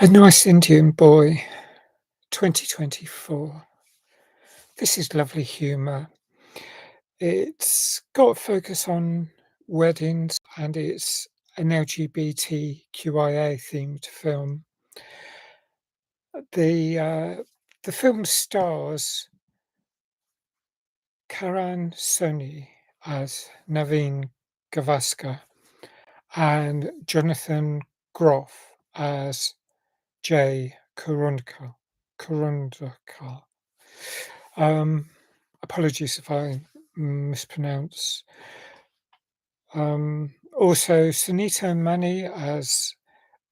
A Nice Indian Boy, 2024. This is lovely humour. It's got a focus on weddings and it's an LGBTQIA themed film. The film stars Karan Soni as Naveen Gavaskar and Jonathan Groff as Jay Kurundkar. Um, Apologies if I mispronounce. Also, Sunita Mani as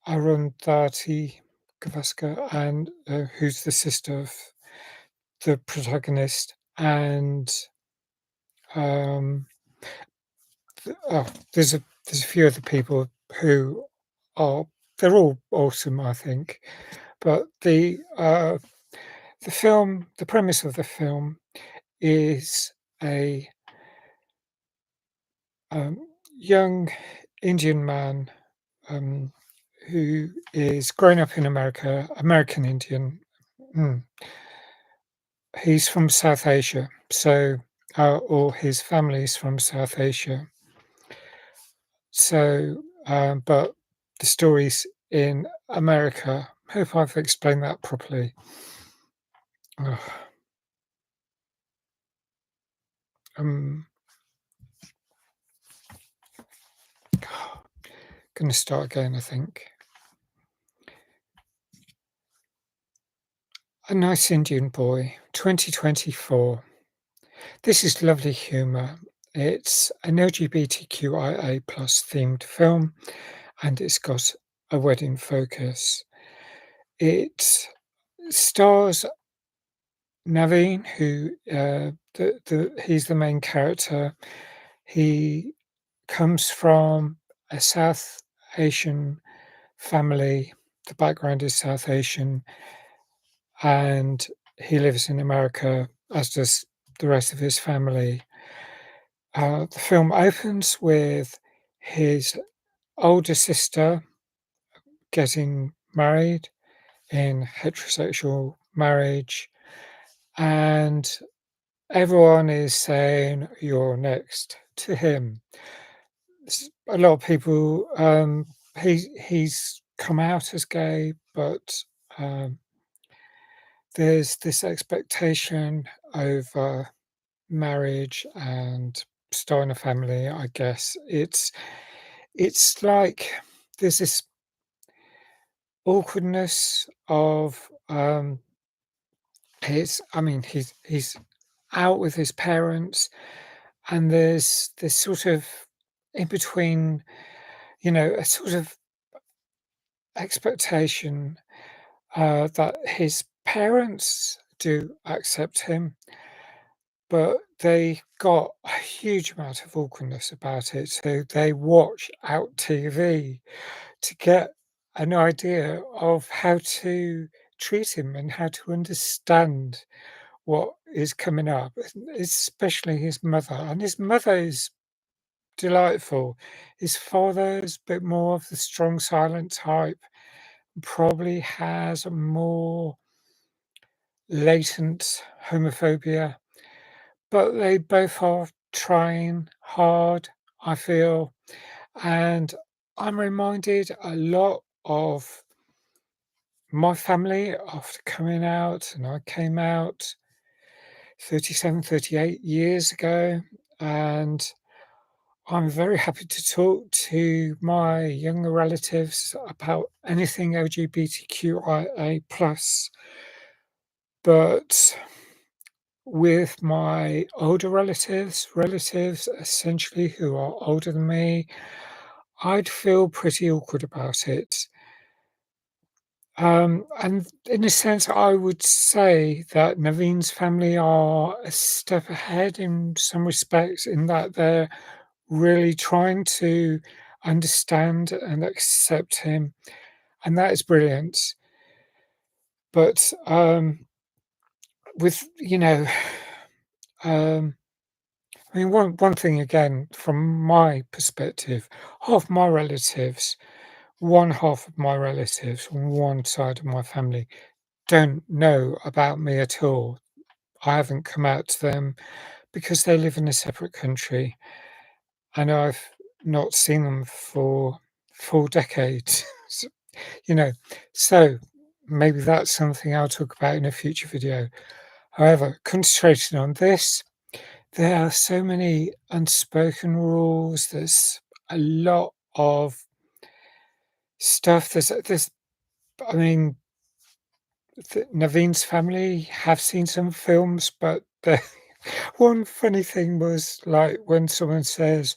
Arundhati Gavaskar, and who's the sister of the protagonist, and um, there's a few other people who are they're all awesome, I think. But the premise of the film is a um, young Indian man um, who is growing up in America, American Indian. Mm. He's from South Asia, so or his family's from South Asia. So, but the story's in America. Hope I've explained that properly. Ugh. Um, Gonna start again, I think. A Nice Indian Boy, 2024. This is lovely humour. It's an LGBTQIA plus themed film and it's got a wedding focus. It stars Naveen, who he's the main character. He comes from a South Asian family. The background is South Asian, and he lives in America, as does the rest of his family. The film opens with his older sister getting married in heterosexual marriage, and everyone is saying, "You're next" to him. A lot of people, he's come out as gay, but um, there's this expectation over marriage and starting a family. I guess it's like there's this awkwardness of he's out with his parents, and there's this sort of in between, a sort of expectation that his parents do accept him, but they got a huge amount of awkwardness about it. So they watch out TV to get an idea of how to treat him and how to understand what is coming up, especially his mother. And his mother is delightful. His father's a bit more of the strong, silent type, probably has a more latent homophobia, but they both are trying hard, I feel. And I'm reminded a lot of my family after coming out, and I came out 37, 38 years ago. And I'm very happy to talk to my younger relatives about anything LGBTQIA plus, but with my older relatives essentially who are older than me, I'd feel pretty awkward about it. And in a sense, I would say that Naveen's family are a step ahead in some respects, in that they're really trying to understand and accept him, and that is brilliant. But with um, one thing again from my perspective, half my relatives one half of my relatives on one side of my family don't know about me at all. I haven't come out to them because they live in a separate country and I've not seen them for full decades. You know, so maybe that's something I'll talk about in a future video. However, concentrating on this, there are so many unspoken rules. There's a lot of stuff. I mean, Naveen's family have seen some films, but one funny thing was like when someone says,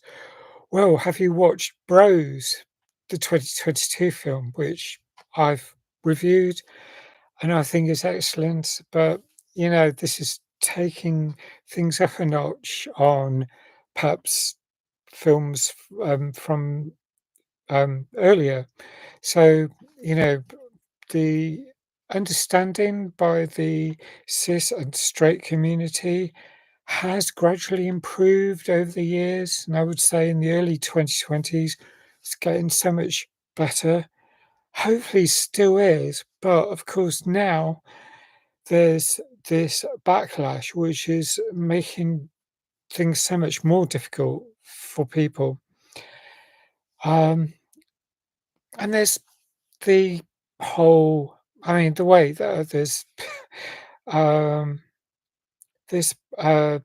"Well, have you watched Bros, the 2022 film, which I've reviewed and I think is excellent." But, this is taking things up a notch on perhaps films from earlier. So, you know, the understanding by the cis and straight community has gradually improved over the years. And I would say in the early 2020s, it's getting so much better. Hopefully, still is. But of course, now there's this backlash, which is making things so much more difficult for people. Um, and there's the whole, I mean, the way that there's um, this I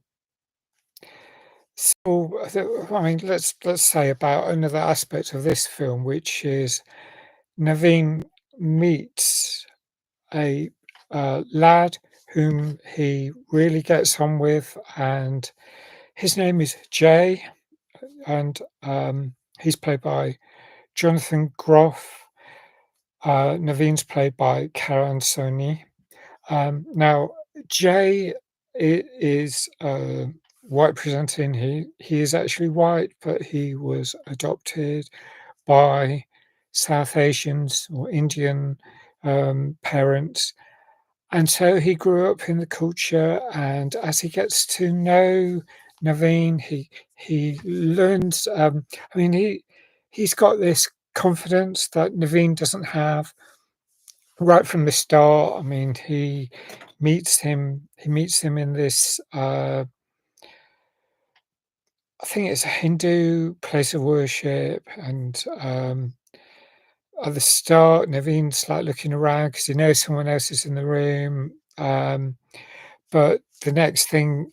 mean, let's say about another aspect of this film, which is Naveen meets a lad whom he really gets on with, and his name is Jay, and he's played by Jonathan Groff. Naveen's played by Karan Soni. Now, Jay is white presenting. He is actually white, but he was adopted by South Asians or Indian parents. And so he grew up in the culture, and as he gets to know Naveen, he learns. I mean, he's got this confidence that Naveen doesn't have right from the start. I mean, meets him. He meets him in this. I think it's a Hindu place of worship, and at the start, Naveen's like looking around because he knows someone else is in the room. But the next thing,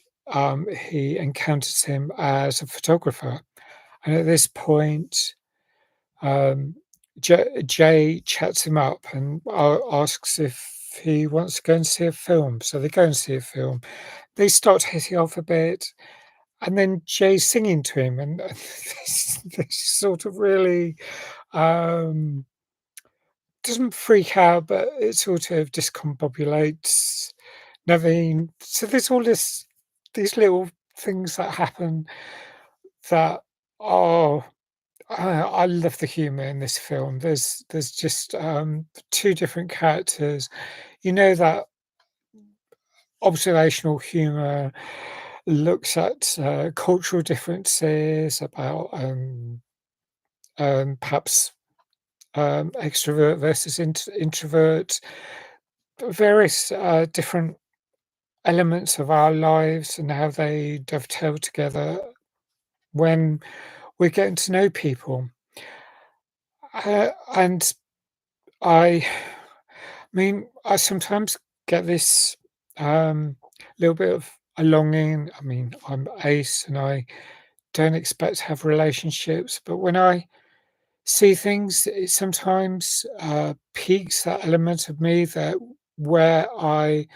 he encounters him as a photographer, and at this point, um, Jay chats him up and asks if he wants to go and see a film. So they go and see a film. They start hitting off a bit, and then Jay's singing to him, and this sort of really um, doesn't freak out, but it sort of discombobulates Naveen. So there's all these little things that happen that are I love the humor in this film. There's just, 2 different characters. You know that observational humor looks at, cultural differences about, perhaps, extrovert versus introvert, various, different elements of our lives and how they dovetail together when we're getting to know people. And I mean, I sometimes get this little bit of a longing. I mean, I'm ace and I don't expect to have relationships, but when I see things, it sometimes piques that element of me that where I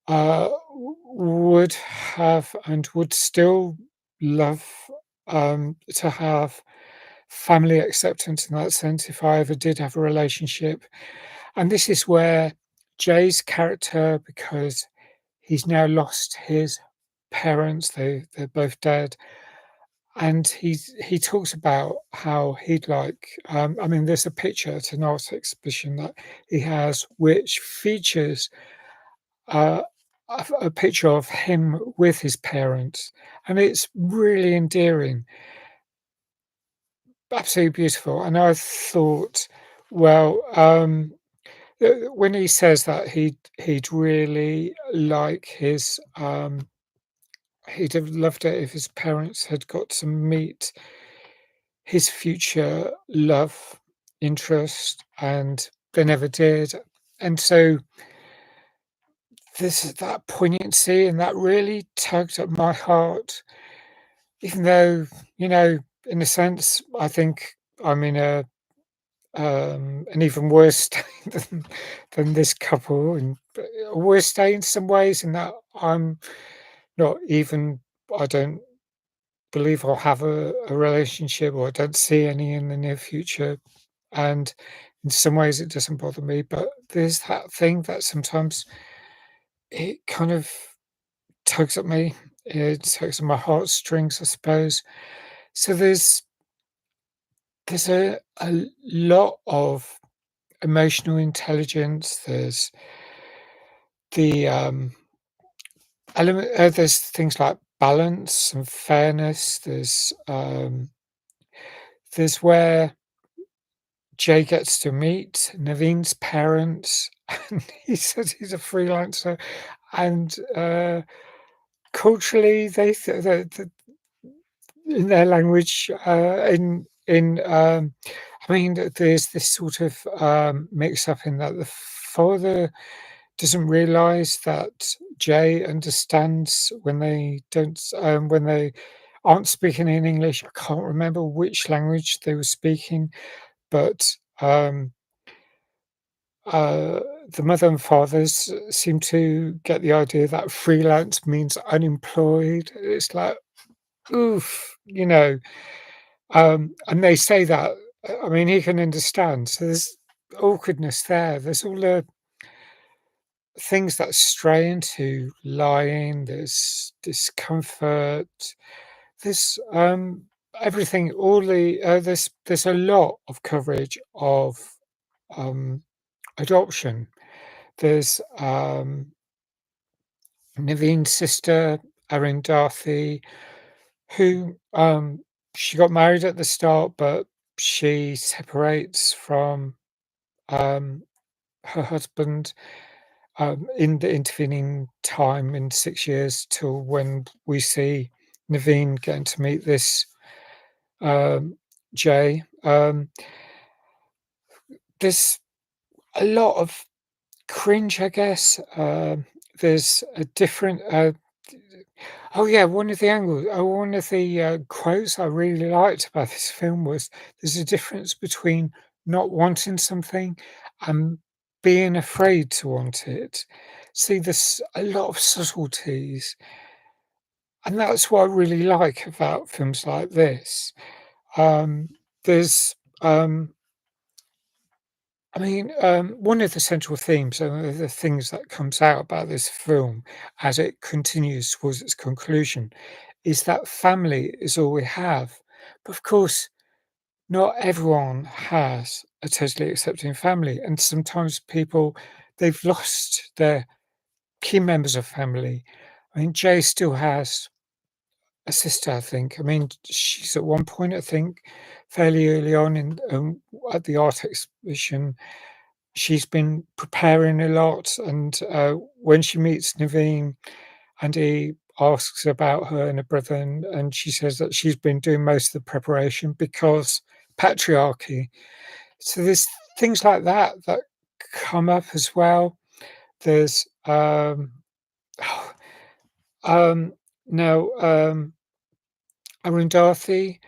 would have and would still love to have family acceptance in that sense if I ever did have a relationship. And this is where Jay's character, because he's now lost his parents, they're both dead, and he talks about how he'd like. I mean, there's a picture at an art exhibition that he has, which features uh, a picture of him with his parents, and it's really endearing. absolutely beautiful, and I thought, well, when he says that he'd really like he'd have loved it if his parents had got to meet his future love interest, and they never did. And so there's that poignancy, and that really tugged at my heart, even though, you know, in a sense, I think I'm in an even worse state than this couple, and a worse state in some ways, in that I'm not even, I don't believe I'll have a relationship, or I don't see any in the near future. And in some ways, it doesn't bother me, but there's that thing that sometimes it kind of tugs at me. It tugs at my heartstrings, I suppose. So there's a lot of emotional intelligence. There's the there's things like balance and fairness. There's where Jay gets to meet Naveen's parents, and he says he's a freelancer, and culturally in their language, I mean, there's this sort of mix up in that the father doesn't realize that Jay understands when they don't when they aren't speaking in English. I can't remember which language they were speaking, but uh, the mother and fathers seem to get the idea that freelance means unemployed. It's like, oof, you know. And they say that, I mean, he can understand. So there's awkwardness there. There's all the things that stray into lying. There's discomfort. There's everything. All the there's a lot of coverage of um, adoption. There's Naveen's sister, Arundhati, who she got married at the start, but she separates from um, her husband in the intervening time in 6 years till when we see Naveen getting to meet this um, Jay. There's a lot of cringe, I guess. There's a different. Oh yeah, one of the quotes I really liked about this film was, "There's a difference between not wanting something and being afraid to want it." See, there's a lot of subtleties, and that's what I really like about films like this. Um, there's, I mean, one of the central themes and one of the things that comes out about this film as it continues towards its conclusion is that family is all we have. But of course, not everyone has a totally accepting family. And sometimes people, they've lost their key members of family. I mean, Jay still has a sister, I think. I mean, she's at one point, I think, fairly early on in at the art exhibition, she's been preparing a lot, and when she meets Naveen and he asks about her and her brother, and she says that she's been doing most of the preparation because patriarchy. So there's things like that that come up as well. There's um, no Arundhati.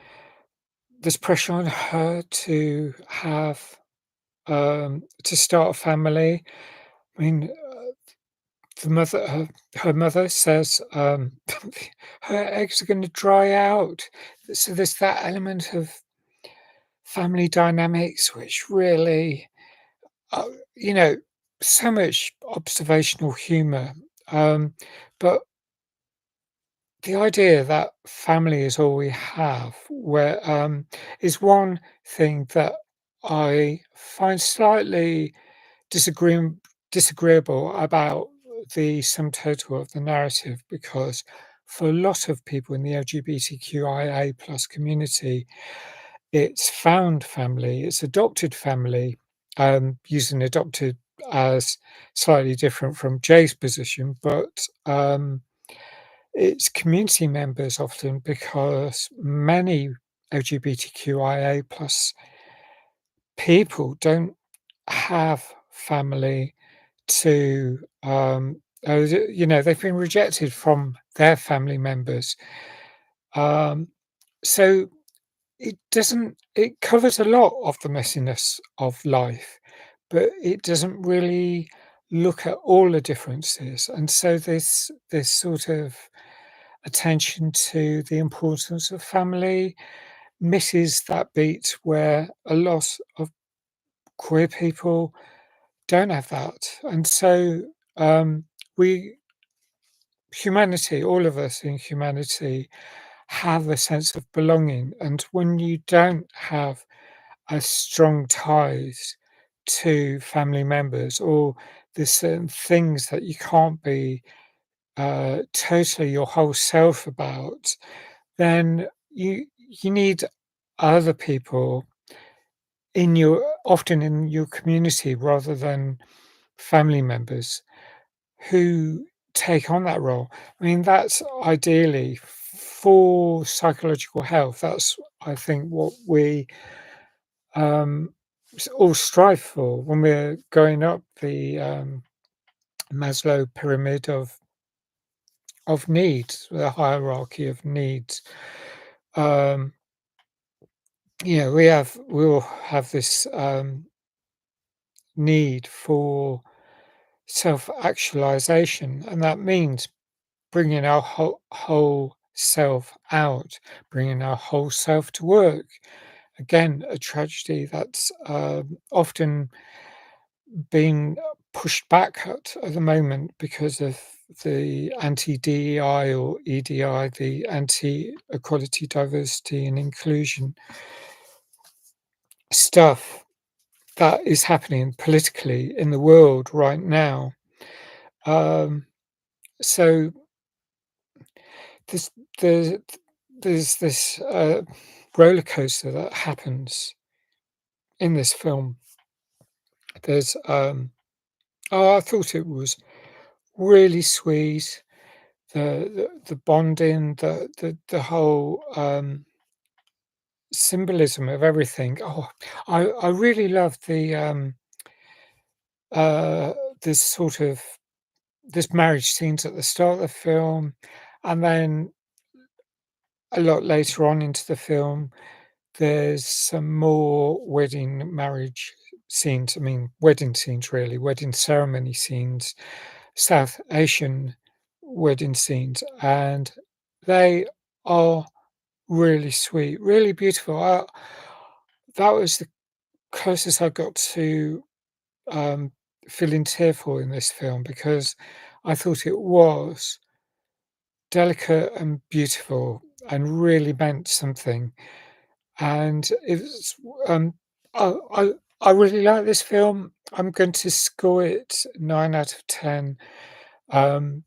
There's pressure on her to have to start a family. I mean, the mother her mother says, her eggs are gonna dry out. So there's that element of family dynamics which really, uh, you know, so much observational humor, but the idea that family is all we have, where is one thing that I find slightly disagreeing disagreeable about the sum total of the narrative, because for a lot of people in the LGBTQIA plus community, it's found family, it's adopted family, using adopted as slightly different from Jay's position, but it's community members often because many LGBTQIA plus people don't have family to, they've been rejected from their family members. Um, so it covers a lot of the messiness of life, but it doesn't really look at all the differences. And so this sort of attention to the importance of family misses that beat where a lot of queer people don't have that. And so we humanity, all of us in humanity, have a sense of belonging. And when you don't have a strong ties to family members, or there's certain things that you can't be totally your whole self about, then you need other people in your often in your community rather than family members who take on that role. I mean, that's ideally for psychological health. That's, I think, what we all strive for when we're going up the Maslow pyramid of needs, the hierarchy of needs. Um, we'll have this need for self-actualization, and that means bringing our whole self out, bringing our whole self to work. Again, a tragedy that's often being pushed back at the moment because of the anti-DEI or EDI, the anti-equality, diversity and inclusion stuff that is happening politically in the world right now. Um, so there's there's there's this roller coaster that happens in this film. There's I thought it was really sweet. The bonding, the whole symbolism of everything. Oh, I really love the uh, this sort of this marriage scenes at the start of the film, and then a lot later on into the film, there's some more wedding marriage scenes. I mean, wedding scenes really, wedding ceremony scenes, South Asian wedding scenes, and they are really sweet, really beautiful. That was the closest I got to um, feeling tearful in this film because I thought it was delicate and beautiful and really meant something. And it's I, I I really like this film. I'm going to score it 9 out of 10,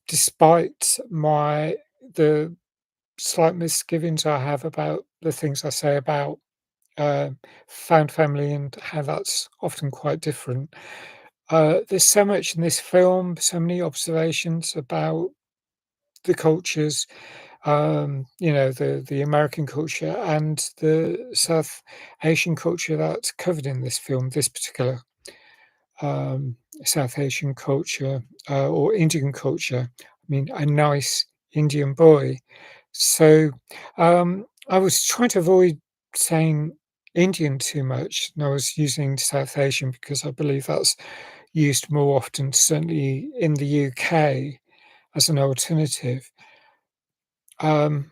despite the slight misgivings I have about the things I say about uh, found family and how that's often quite different. There's so much in this film, so many observations about the cultures, the American culture and the South Asian culture that's covered in this film, this particular um, South Asian culture or Indian culture. I mean, a nice Indian boy. So I was trying to avoid saying Indian too much, and I was using South Asian because I believe that's used more often, certainly in the UK, as an alternative. Um,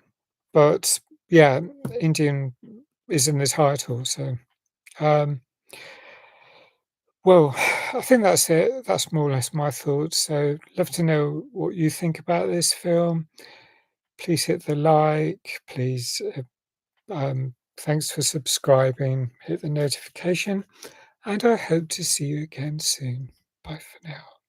but yeah, Indian is in the title, so um, well, I think that's it. That's more or less my thoughts. So, love to know what you think about this film. Please hit the like. Please, thanks for subscribing. Hit the notification, and I hope to see you again soon. Bye for now.